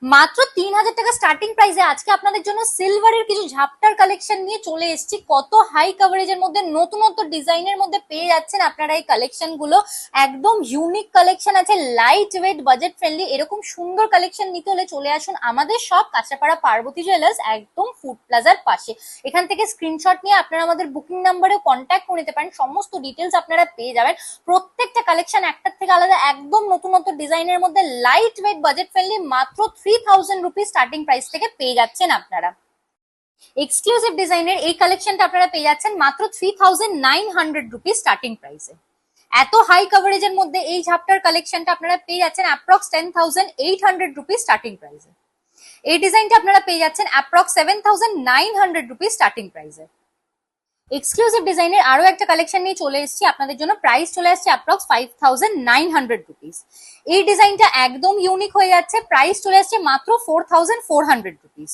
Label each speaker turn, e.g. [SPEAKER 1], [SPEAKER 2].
[SPEAKER 1] মাত্র 3000 টাকা স্টার্টিং প্রাইসে আজকে আপনাদের জন্য সিলভারের কিছু ঝাপটার কালেকশন নিয়ে চলে এসেছি। কত হাই কভারেজের মধ্যে নতুনত্ব ডিজাইনের মধ্যে পেয়ে যাচ্ছেন আপনারা এই কালেকশন গুলো। একদম ইউনিক কালেকশন আছে, লাইট ওয়েট, বাজেট ফ্রেন্ডলি। এরকম সুন্দর কালেকশন নিতে হলে চলে আসুন আমাদের সব কাঁচাপাড়া পার্বতী জুয়েলার্স, একদম ফুড প্লাজার পাশে। এখান থেকে স্ক্রিনশট নিয়ে আপনারা আমাদের বুকিং নাম্বারে কন্ট্যাক্ট করে নিতে পারেন, সমস্ত ডিটেলস আপনারা পেয়ে যাবেন। প্রত্যেকটা কালেকশন একটার থেকে আলাদা, একদম নতুনত্ব ডিজাইনের মধ্যে লাইট ওয়েট, বাজেট ফ্রেন্ডলি। মাত্র 3000 রুপিস স্টার্টিং প্রাইস থেকে পেয়ে যাচ্ছেন আপনারা। এক্সক্লুসিভ ডিজাইনের এই কালেকশনটা আপনারা পেয়ে যাচ্ছেন মাত্র 3900 রুপিস স্টার্টিং প্রাইসে। এত হাই কভারেজের মধ্যে এই ঝাপটার কালেকশনটা আপনারা পেয়ে যাচ্ছেন অ্যাপ্রক্স 10800 রুপিস স্টার্টিং প্রাইসে। এই ডিজাইনটা আপনারা পেয়ে যাচ্ছেন অ্যাপ্রক্স 7900 রুপিস স্টার্টিং প্রাইসে। এক্সক্লুসিভ ডিজাইনের আরো একটা কালেকশন নিয়ে চলে এসেছি আপনাদের জন্য। প্রাইস চলে আসছে অ্যাপ্রক্স 5900 রুপিস। এই ডিজাইনটা একদম ইউনিক হয়ে যাচ্ছে, প্রাইস চলে আসছে মাত্র 4400 রুপিস।